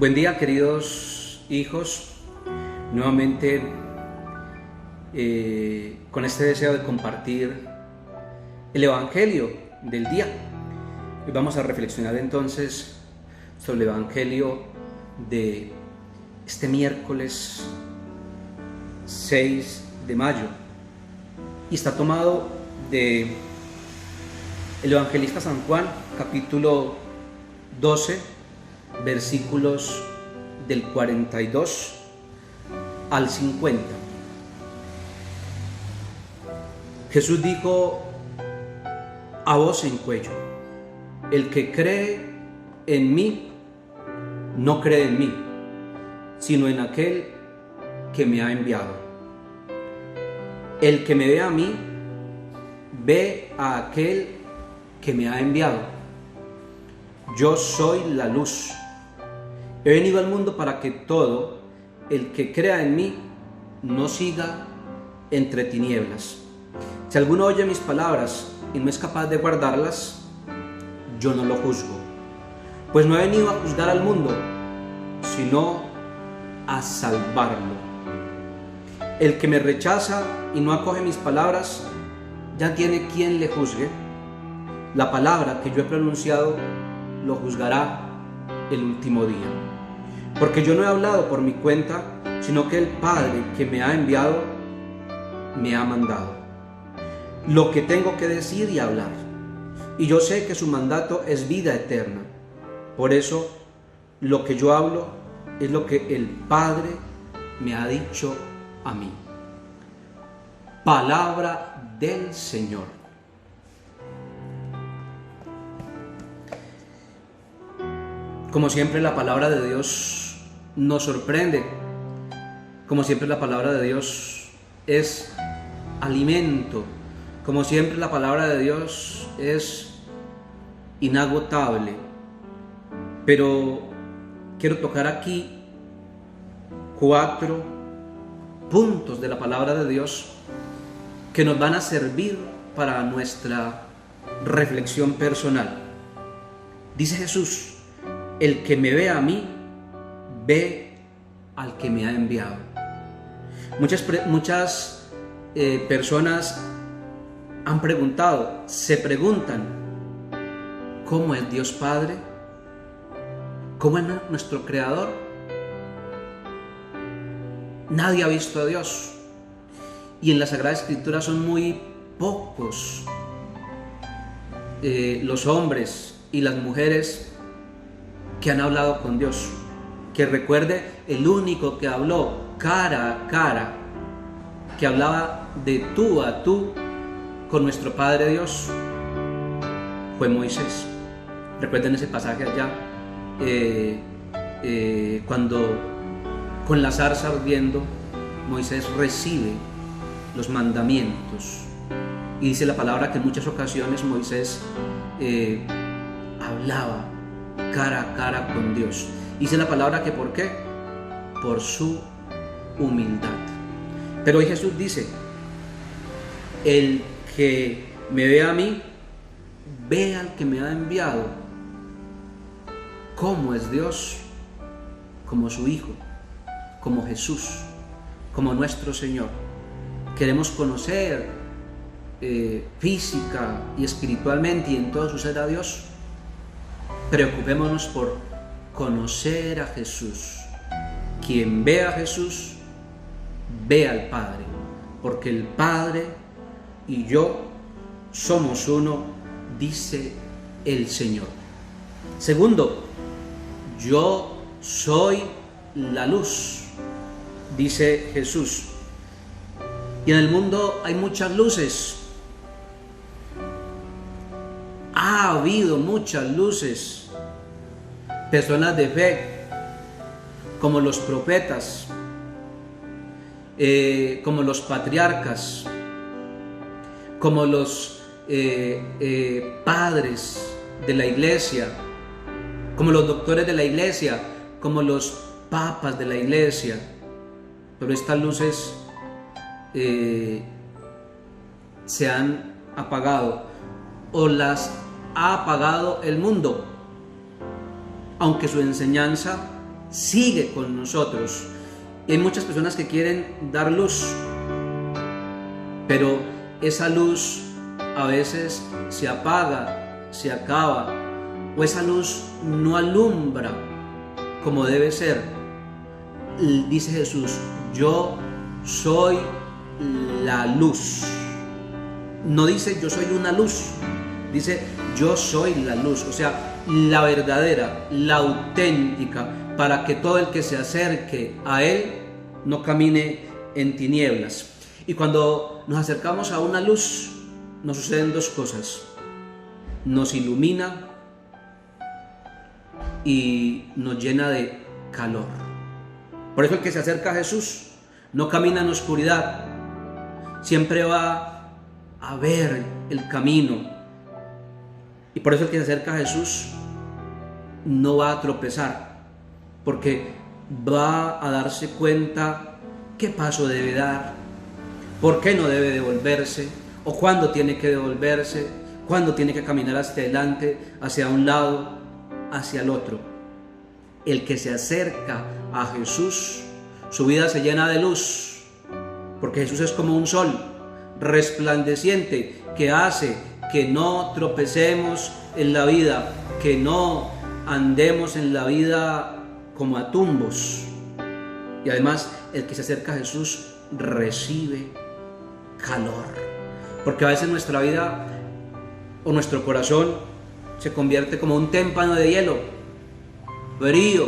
Buen día, queridos hijos, nuevamente con este deseo de compartir el Evangelio del día. Hoy vamos a reflexionar entonces sobre el Evangelio de este miércoles 6 de mayo y está tomado de el evangelista San Juan, capítulo 12, versículos del 42 al 50. Jesús dijo a voz en cuello: el que cree en mí, no cree en mí, sino en aquel que me ha enviado. El que me ve a mí, ve a aquel que me ha enviado. Yo soy la luz. He venido al mundo para que todo el que crea en mí no siga entre tinieblas. Si alguno oye mis palabras y no es capaz de guardarlas, yo no lo juzgo, pues no he venido a juzgar al mundo, sino a salvarlo. El que me rechaza y no acoge mis palabras, ya tiene quien le juzgue. La palabra que yo he pronunciado lo juzgará el último día. Porque yo no he hablado por mi cuenta, sino que el Padre que me ha enviado me ha mandado lo que tengo que decir y hablar. Y yo sé que su mandato es vida eterna. Por eso lo que yo hablo es lo que el Padre me ha dicho a mí. Palabra del Señor. Como siempre, la palabra de Dios nos sorprende. Como siempre, la palabra de Dios es alimento. Como siempre, la palabra de Dios es inagotable. Pero quiero tocar aquí 4 puntos de la palabra de Dios que nos van a servir para nuestra reflexión personal. Dice Jesús: el que me ve a mí, ve al que me ha enviado. Muchas personas han preguntado, se preguntan, ¿cómo es Dios Padre? ¿Cómo es nuestro Creador? Nadie ha visto a Dios. Y en la Sagrada Escritura son muy pocos los hombres y las mujeres que han hablado con Dios. Que recuerde, el único que habló cara a cara, que hablaba de tú a tú con nuestro Padre Dios, fue Moisés. Recuerden ese pasaje allá, cuando con la zarza ardiendo Moisés recibe los mandamientos, y dice la palabra que en muchas ocasiones Moisés hablaba cara a cara con Dios. Dice la palabra que ¿por qué? Por su humildad. Pero hoy Jesús dice: el que me ve a mí, ve al que me ha enviado. ¿Cómo es Dios? Como su Hijo, como Jesús, como nuestro Señor. Queremos conocer física y espiritualmente y en todo su ser a Dios. Preocupémonos por conocer a Jesús. Quien ve a Jesús, ve al Padre, porque el Padre y yo somos uno, dice el Señor. Segundo, yo soy la luz, dice Jesús. Y en el mundo hay muchas luces. Ha habido muchas luces. Personas de fe, como los profetas, como los patriarcas, como los padres de la iglesia, como los doctores de la iglesia, como los papas de la iglesia. Pero estas luces se han apagado o las ha apagado el mundo, aunque su enseñanza sigue con nosotros. Y hay muchas personas que quieren dar luz, pero esa luz a veces se apaga, se acaba, o esa luz no alumbra como debe ser. Dice Jesús: yo soy la luz. No dice yo soy una luz, dice yo soy la luz, o sea, la verdadera, la auténtica, para que todo el que se acerque a Él no camine en tinieblas. Y cuando nos acercamos a una luz, nos suceden dos cosas: nos ilumina y nos llena de calor. Por eso el que se acerca a Jesús no camina en oscuridad, siempre va a ver el camino. Y por eso el que se acerca a Jesús no va a tropezar, porque va a darse cuenta qué paso debe dar, por qué no debe devolverse, o cuándo tiene que devolverse, cuándo tiene que caminar hacia adelante, hacia un lado, hacia el otro. El que se acerca a Jesús, su vida se llena de luz, porque Jesús es como un sol resplandeciente que hace que no tropecemos en la vida, que no andemos en la vida como a tumbos. Y además, el que se acerca a Jesús recibe calor, porque a veces nuestra vida o nuestro corazón se convierte como un témpano de hielo, frío.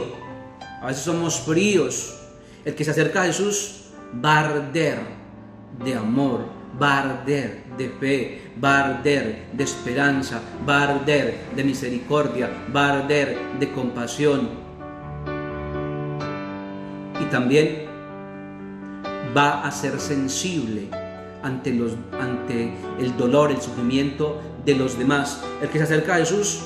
A veces somos fríos. El que se acerca a Jesús va a arder de amor, va a arder de fe, va a arder de esperanza, va a arder de misericordia, va a arder de compasión. Y también va a ser sensible ante el dolor, el sufrimiento de los demás. El que se acerca a Jesús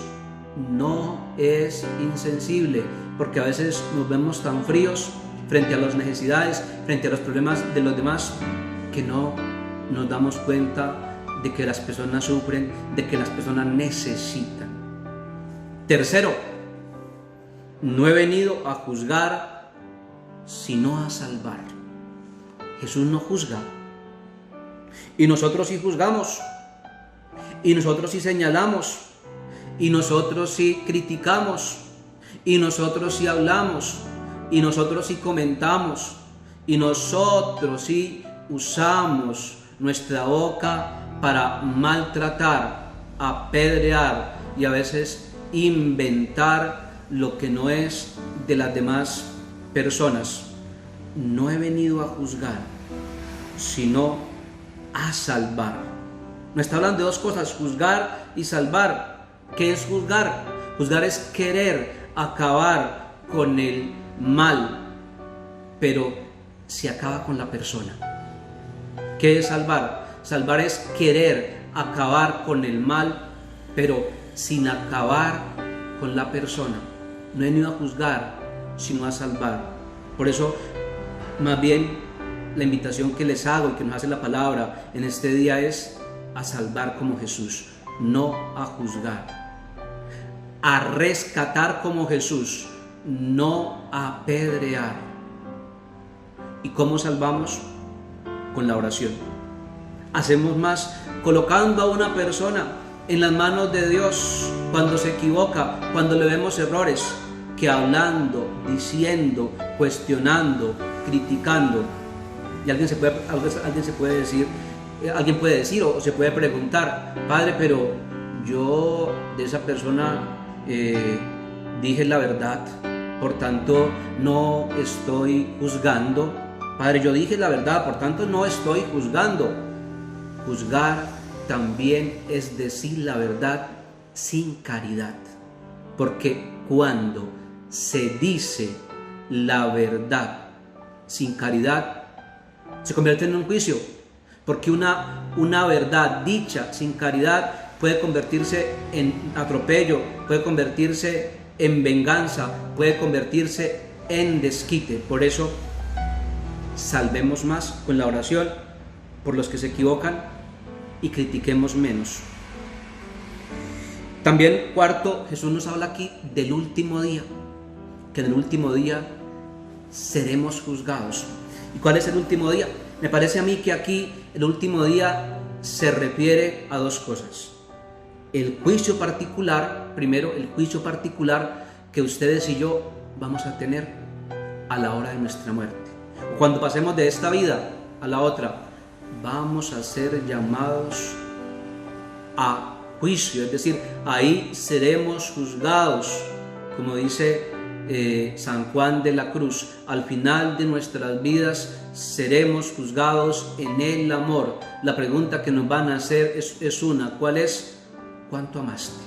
no es insensible, porque a veces nos vemos tan fríos frente a las necesidades, frente a los problemas de los demás, que no nos damos cuenta de que las personas sufren, de que las personas necesitan. Tercero, no he venido a juzgar, sino a salvar. Jesús no juzga, y nosotros sí juzgamos, y nosotros sí señalamos, y nosotros sí criticamos, y nosotros sí hablamos, y nosotros sí comentamos, y nosotros sí usamos nuestra boca para maltratar, apedrear y a veces inventar lo que no es de las demás personas. No he venido a juzgar, sino a salvar. No está hablando de dos cosas: juzgar y salvar. ¿Qué es juzgar? Juzgar es querer acabar con el mal, pero se acaba con la persona. ¿Qué es salvar? Salvar es querer acabar con el mal, pero sin acabar con la persona. No he venido a juzgar, sino a salvar. Por eso, más bien, la invitación que les hago y que nos hace la palabra en este día es a salvar como Jesús, no a juzgar. A rescatar como Jesús, no a apedrear. ¿Y cómo salvamos? Con la oración. Hacemos más colocando a una persona en las manos de Dios cuando se equivoca, cuando le vemos errores, que hablando, diciendo, cuestionando, criticando. Y alguien puede decir o se puede preguntar: Padre, pero yo de esa persona dije la verdad, por tanto no estoy juzgando. Padre, yo dije la verdad, por tanto no estoy juzgando. Juzgar también es decir la verdad sin caridad, porque cuando se dice la verdad sin caridad, se convierte en un juicio, porque una verdad dicha sin caridad puede convertirse en atropello, puede convertirse en venganza, puede convertirse en desquite. Por eso, salvemos más con la oración por los que se equivocan y critiquemos menos. También, cuarto, Jesús nos habla aquí del último día, que en el último día seremos juzgados. ¿Y cuál es el último día? Me parece a mí que aquí el último día se refiere a dos cosas. El juicio particular, primero el juicio particular que ustedes y yo vamos a tener a la hora de nuestra muerte. Cuando pasemos de esta vida a la otra, vamos a ser llamados a juicio, es decir, ahí seremos juzgados, como dice San Juan de la Cruz, al final de nuestras vidas seremos juzgados en el amor. La pregunta que nos van a hacer es una, ¿cuál es? ¿Cuánto amaste?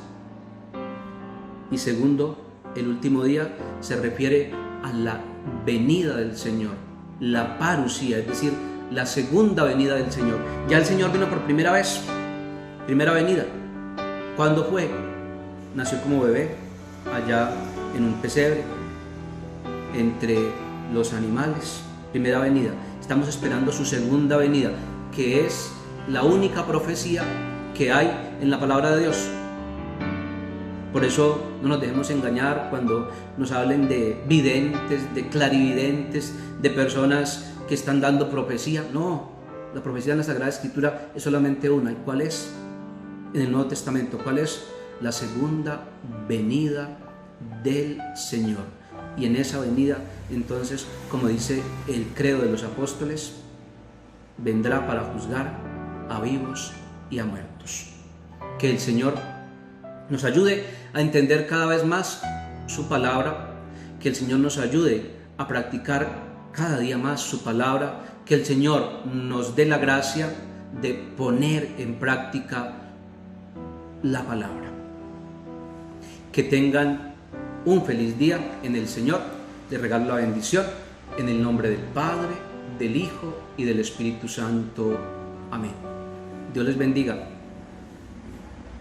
Y segundo, el último día se refiere a la venida del Señor, la parusía, es decir, la segunda venida del Señor. Ya el Señor vino por primera vez, primera venida. ¿Cuándo fue? Nació como bebé, allá en un pesebre, entre los animales, primera venida. Estamos esperando su segunda venida, que es la única profecía que hay en la palabra de Dios. Por eso no nos dejemos engañar cuando nos hablen de videntes, de clarividentes, de personas que están dando profecía. No, la profecía en la Sagrada Escritura es solamente una. ¿Y cuál es? En el Nuevo Testamento, ¿cuál es? La segunda venida del Señor. Y en esa venida, entonces, como dice el credo de los apóstoles, vendrá para juzgar a vivos y a muertos. Que el Señor nos ayude a entender cada vez más su palabra, que el Señor nos ayude a practicar cada día más su palabra, que el Señor nos dé la gracia de poner en práctica la palabra. Que tengan un feliz día en el Señor. Les regalo la bendición en el nombre del Padre, del Hijo y del Espíritu Santo. Amén. Dios les bendiga.